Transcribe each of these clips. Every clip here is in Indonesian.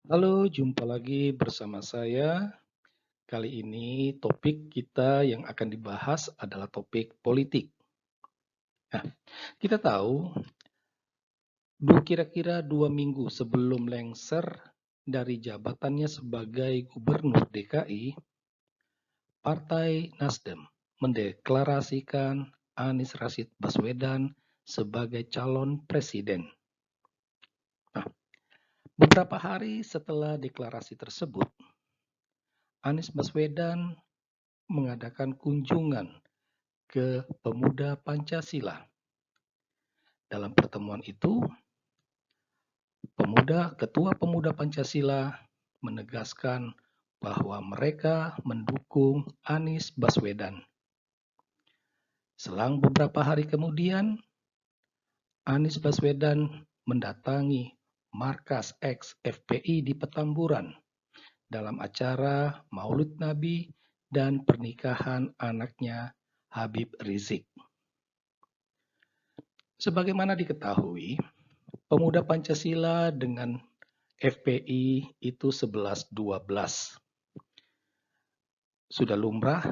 Halo, jumpa lagi bersama saya. Kali ini topik kita yang akan dibahas adalah topik politik. Nah, kita tahu kira-kira 2 minggu sebelum lengser dari jabatannya sebagai Gubernur DKI, Partai Nasdem mendeklarasikan Anies Rashid Baswedan sebagai calon presiden. Nah, beberapa hari setelah deklarasi tersebut, Anies Baswedan mengadakan kunjungan ke Pemuda Pancasila. Dalam pertemuan itu, Ketua Pemuda Pancasila menegaskan bahwa mereka mendukung Anies Baswedan. Selang beberapa hari kemudian, Anies Baswedan mendatangi markas ex-FPI di Petamburan dalam acara Maulid Nabi dan pernikahan anaknya Habib Rizik. Sebagaimana diketahui, Pemuda Pancasila dengan FPI itu 11-12. Sudah lumrah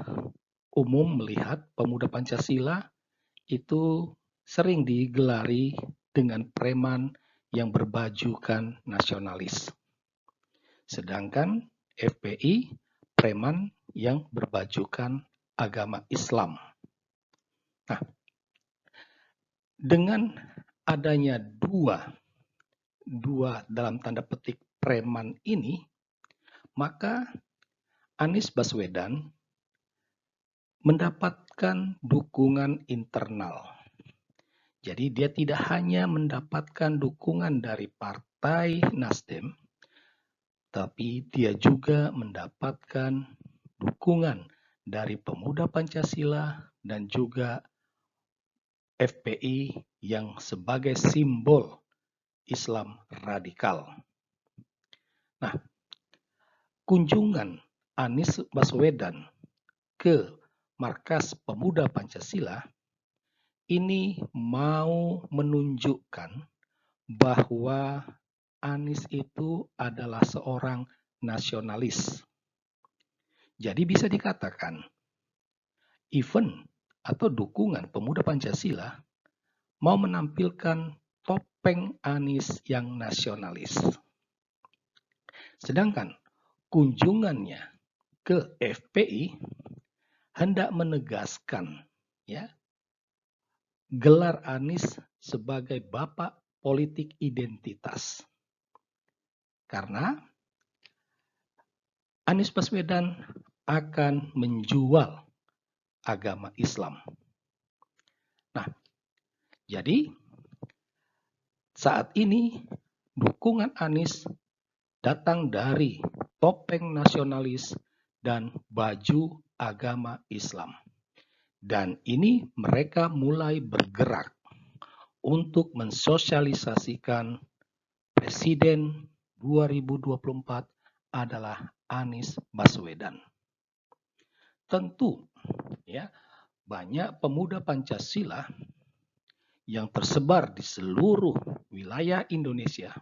umum melihat Pemuda Pancasila itu sering digelari dengan preman yang berbajukan nasionalis. Sedangkan FPI preman yang berbajukan agama Islam. Nah, dengan adanya dua dalam tanda petik preman ini, maka Anies Baswedan mendapatkan dukungan internal. Jadi dia tidak hanya mendapatkan dukungan dari Partai Nasdem, tapi dia juga mendapatkan dukungan dari Pemuda Pancasila dan juga FPI yang sebagai simbol Islam radikal. Nah, kunjungan Anies Baswedan ke markas Pemuda Pancasila ini mau menunjukkan bahwa Anies itu adalah seorang nasionalis. Jadi bisa dikatakan event atau dukungan Pemuda Pancasila mau menampilkan topeng Anies yang nasionalis. Sedangkan kunjungannya ke FPI hendak menegaskan ya gelar Anies sebagai bapak politik identitas. Karena Anies Baswedan akan menjual agama Islam. Nah, jadi saat ini dukungan Anies datang dari topeng nasionalis dan baju agama Islam. Dan ini mereka mulai bergerak untuk mensosialisasikan Presiden 2024 adalah Anies Baswedan. Tentu ya, banyak pemuda Pancasila yang tersebar di seluruh wilayah Indonesia.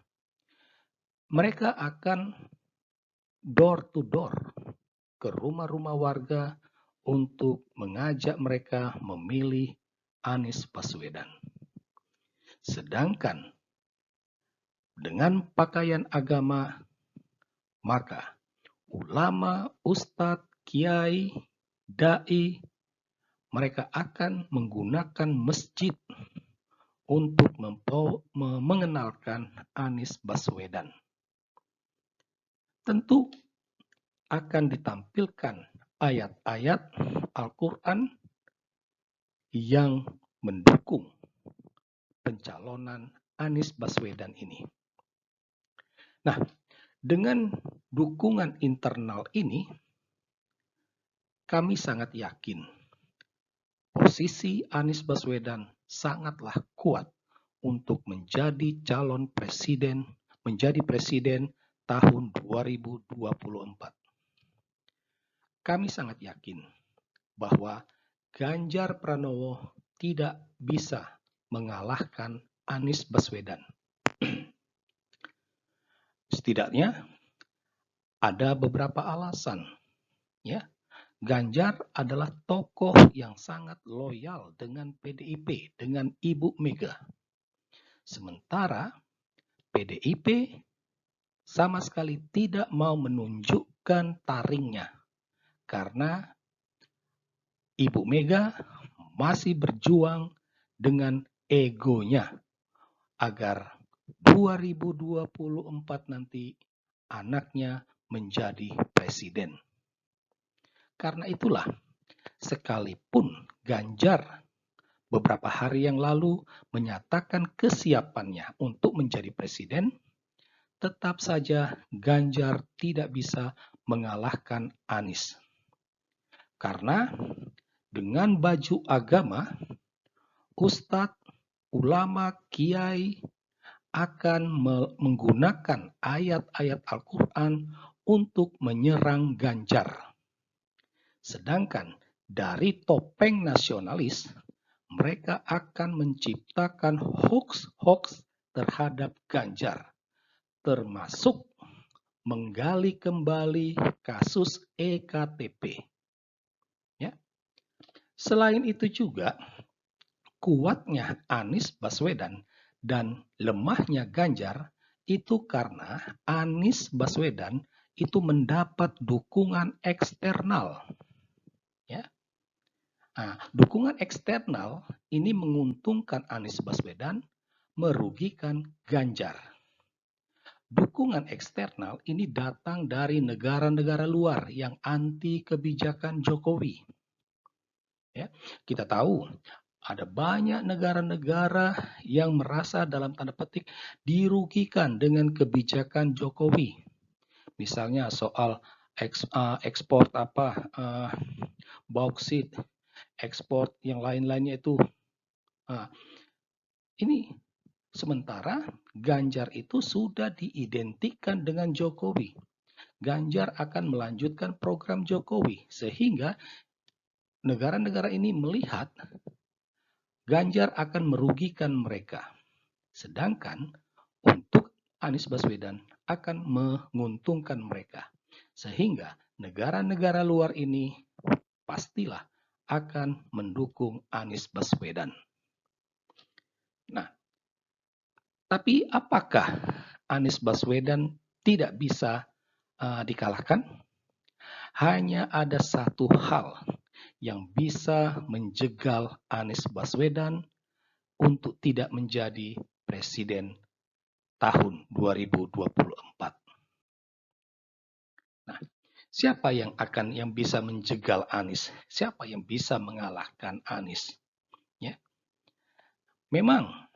Mereka akan door to door ke rumah-rumah warga untuk mengajak mereka memilih Anies Baswedan. Sedangkan dengan pakaian agama, maka ulama, ustadz, kiai, dai, mereka akan menggunakan masjid untuk mengenalkan Anies Baswedan. Tentu akan ditampilkan ayat-ayat Al-Quran yang mendukung pencalonan Anies Baswedan ini. Nah, dengan dukungan internal ini, kami sangat yakin posisi Anies Baswedan sangatlah kuat untuk menjadi calon presiden, menjadi presiden tahun 2024. Kami sangat yakin bahwa Ganjar Pranowo tidak bisa mengalahkan Anies Baswedan. Setidaknya Ada beberapa alasan, ya. Ganjar adalah tokoh yang sangat loyal dengan PDIP, dengan Ibu Mega. Sementara PDIP sama sekali tidak mau menunjukkan taringnya karena Ibu Mega masih berjuang dengan egonya agar 2024 nanti anaknya menjadi presiden. Karena itulah, sekalipun Ganjar beberapa hari yang lalu menyatakan kesiapannya untuk menjadi presiden, tetap saja Ganjar tidak bisa mengalahkan Anies. Karena dengan baju agama, ustadz, ulama, kiai akan menggunakan ayat-ayat Al-Quran untuk menyerang Ganjar. Sedangkan dari topeng nasionalis, mereka akan menciptakan hoax-hoax terhadap Ganjar, termasuk menggali kembali kasus EKTP. Ya. Selain itu juga, kuatnya Anies Baswedan dan lemahnya Ganjar itu karena Anies Baswedan itu mendapat dukungan eksternal. Ya. Nah, dukungan eksternal ini menguntungkan Anies Baswedan, merugikan Ganjar. Dukungan eksternal ini datang dari negara-negara luar yang anti kebijakan Jokowi. Ya, kita tahu ada banyak negara-negara yang merasa dalam tanda petik dirugikan dengan kebijakan Jokowi. Misalnya soal ekspor bauksit, ekspor yang lain-lainnya itu. Nah, ini sementara Ganjar itu sudah diidentikan dengan Jokowi. Ganjar akan melanjutkan program Jokowi sehingga negara-negara ini melihat Ganjar akan merugikan mereka. Sedangkan untuk Anies Baswedan akan menguntungkan mereka. Sehingga negara-negara luar ini pastilah akan mendukung Anies Baswedan. Nah, tapi apakah Anies Baswedan tidak bisa dikalahkan? Hanya ada satu hal yang bisa menjegal Anies Baswedan untuk tidak menjadi presiden tahun 2024. Nah, siapa yang bisa menjegal Anies? Siapa yang bisa mengalahkan Anies? Ya. Memang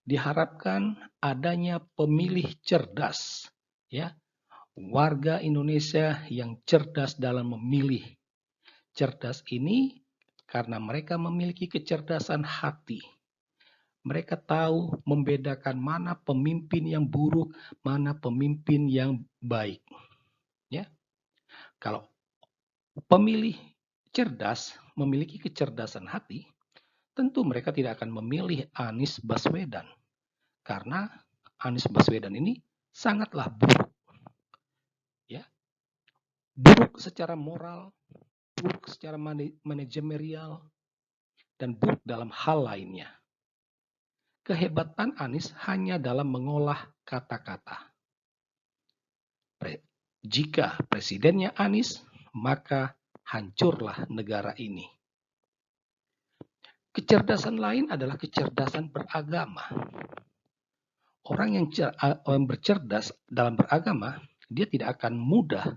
diharapkan adanya pemilih cerdas, ya. Warga Indonesia yang cerdas dalam memilih. Cerdas ini karena mereka memiliki kecerdasan hati. Mereka tahu membedakan mana pemimpin yang buruk, mana pemimpin yang baik. Ya. Kalau pemilih cerdas memiliki kecerdasan hati, tentu mereka tidak akan memilih Anies Baswedan. Karena Anies Baswedan ini sangatlah buruk. Ya. Buruk secara moral, buruk secara manajerial, dan buruk dalam hal lainnya. Kehebatan Anies hanya dalam mengolah kata-kata. Jika presidennya Anies, maka hancurlah negara ini. Kecerdasan lain adalah kecerdasan beragama. Orang yang bercerdas dalam beragama, dia tidak akan mudah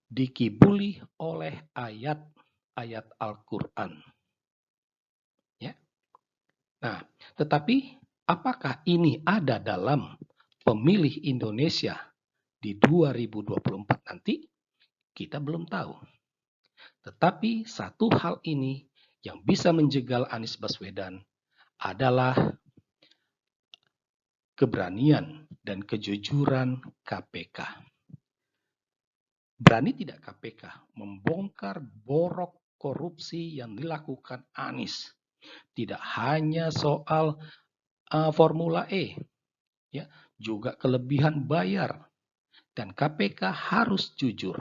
dikibuli oleh ayat-ayat Al-Quran. Ya. Nah, tetapi apakah ini ada dalam pemilih Indonesia di 2024 nanti? Kita belum tahu. Tetapi satu hal ini yang bisa menjegal Anies Baswedan adalah keberanian dan kejujuran KPK. Berani tidak KPK membongkar borok korupsi yang dilakukan Anies? Tidak hanya soal Formula E, ya, juga kelebihan bayar. dan KPK harus jujur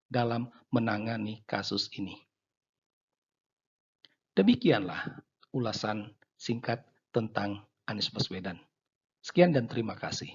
dalam menangani kasus ini. Demikianlah ulasan singkat tentang Anies Baswedan. Sekian dan terima kasih.